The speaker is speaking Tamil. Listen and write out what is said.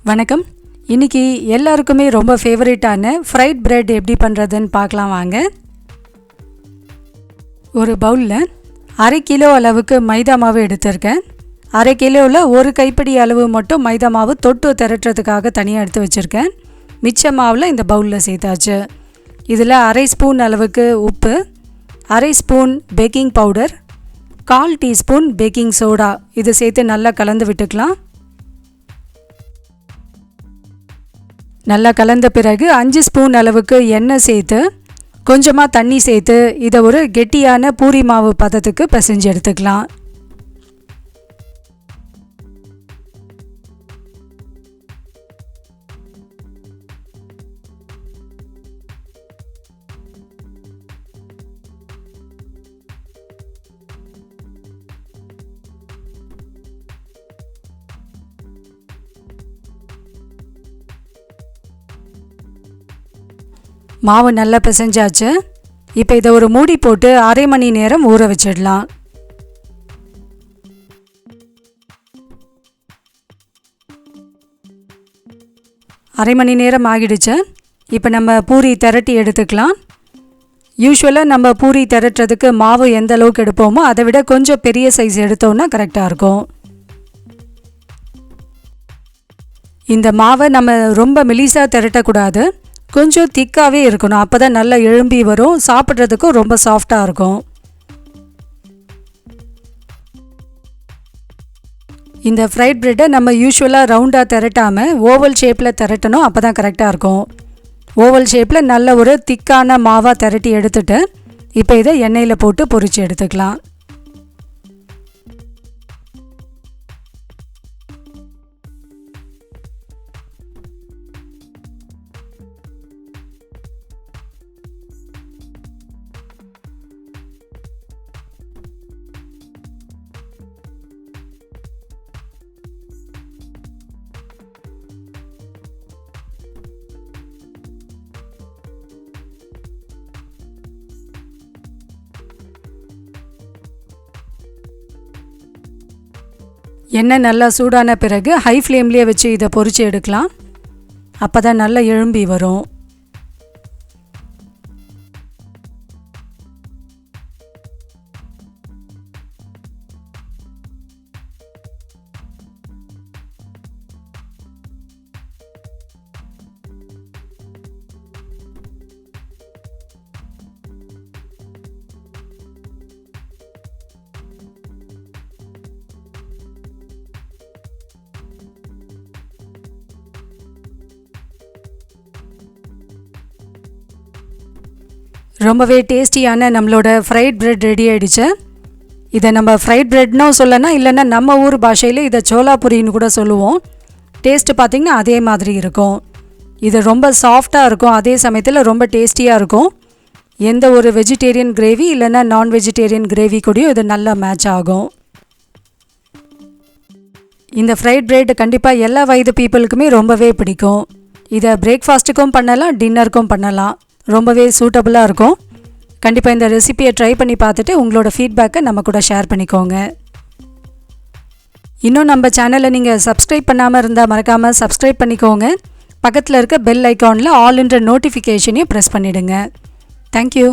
வணக்கம். இன்னைக்கு எல்லாருக்குமே ரொம்ப ஃபேவரட்டான ஃப்ரைட் பிரெட் எப்படி பண்ணுறதுன்னு பார்க்கலாம் வாங்க. ஒரு பவுலில் 1/2 கிலோ அளவுக்கு மைதா மாவு எடுத்திருக்கேன். 1/2 கிலோவில் 1 கைப்பிடி அளவு மட்டும் மைதா மாவு தொட்டு திரட்டுறதுக்காக தனியாக எடுத்து வச்சுருக்கேன். மிச்ச மாவில் இந்த பவுலில் சேர்த்தாச்சு. இதில் 1/2 ஸ்பூன் அளவுக்கு உப்பு, 1/2 spoon baking powder, 1/4 teaspoon baking soda இது சேர்த்து நல்லா கலந்து விட்டுக்கலாம். நல்லா கலந்த பிறகு 5 ஸ்பூன் அளவுக்கு எண்ணெய் சேர்த்து கொஞ்சமாக தண்ணி சேர்த்து இதை ஒரு கெட்டியான பூரி மாவு பதத்துக்கு பிசைஞ்சு எடுத்துக்கலாம். மாவு நல்லா பிசைஞ்சாச்சு. இப்போ இதை ஒரு மூடி போட்டு 1/2 மணி நேரம் ஊற வச்சிடலாம். அரை மணி நேரம் ஆகிடுச்சு. இப்போ நம்ம பூரி திரட்டி எடுத்துக்கலாம். யூஸ்வலாக நம்ம பூரி திரட்டுறதுக்கு மாவு எந்த அளவுக்கு எடுப்போமோ அதை விட கொஞ்சம் பெரிய சைஸ் எடுத்தோம்னா கரெக்டாக இருக்கும். இந்த மாவை நம்ம ரொம்ப மெலிசாக திரட்டக்கூடாது, கொஞ்சம் திக்காகவே இருக்கணும். அப்போ தான் நல்லா எழும்பி வரும், சாப்பிட்றதுக்கும் ரொம்ப சாஃப்டாக இருக்கும். இந்த ஃப்ரைட் பிரெட்டை நம்ம யூஸ்வலாக ரவுண்டாக திரட்டாமல் ஓவல் ஷேப்பில் திரட்டணும், அப்போ தான் கரெக்டாக இருக்கும். ஓவல் ஷேப்பில் நல்ல ஒரு திக்கான மாவாக திரட்டி எடுத்துட்டு இப்போ இதை எண்ணெயில் போட்டு பொரித்து எடுத்துக்கலாம். எண்ணெய் நல்லா சூடான பிறகு ஹை ஃப்ளேம்லேயே வச்சு இதை பொரித்து எடுக்கலாம். அப்போ தான் நல்லா எழும்பி வரும். ரொம்பவே டேஸ்டியான நம்மளோட ஃப்ரைட் பிரெட் ரெடி ஆகிடுச்சு. இதை நம்ம ஃப்ரைட் பிரெட்னும் சொல்லலாம், இல்லைன்னா நம்ம ஊர் பாஷையில் இதை சோலா பூரின்னு கூட சொல்லுவோம். டேஸ்ட்டு பார்த்திங்கன்னா அதே மாதிரி இருக்கும். இது ரொம்ப சாஃப்டாக இருக்கும், அதே சமயத்தில் ரொம்ப டேஸ்டியாக இருக்கும். எந்த ஒரு வெஜிடேரியன் கிரேவி இல்லைன்னா நான் வெஜிடேரியன் கிரேவி கூடயும் இது நல்லா மேட்ச் ஆகும். இந்த ஃப்ரைட் பிரெட் கண்டிப்பாக எல்லா வயது பீப்புளுக்குமே ரொம்பவே பிடிக்கும். இதை பிரேக்ஃபாஸ்ட்டுக்கும் பண்ணலாம், டின்னருக்கும் பண்ணலாம். ரொம்பவே சூட்டபுளாக இருக்கும். கண்டிப்பாக இந்த ரெசிபியை ட்ரை பண்ணி பார்த்துட்டு உங்களோட ஃபீட்பேக்கை நம்ம கூட ஷேர் பண்ணிக்கோங்க. இன்னும் நம்ம சேனலை நீங்கள் சப்ஸ்கிரைப் பண்ணாமல் இருந்தால் மறக்காமல் சப்ஸ்கிரைப் பண்ணிக்கோங்க. பக்கத்தில் இருக்க பெல் ஐக்கானில் ஆல்ன்ற நோட்டிஃபிகேஷனையும் ப்ரெஸ் பண்ணிவிடுங்க. தேங்க்யூ.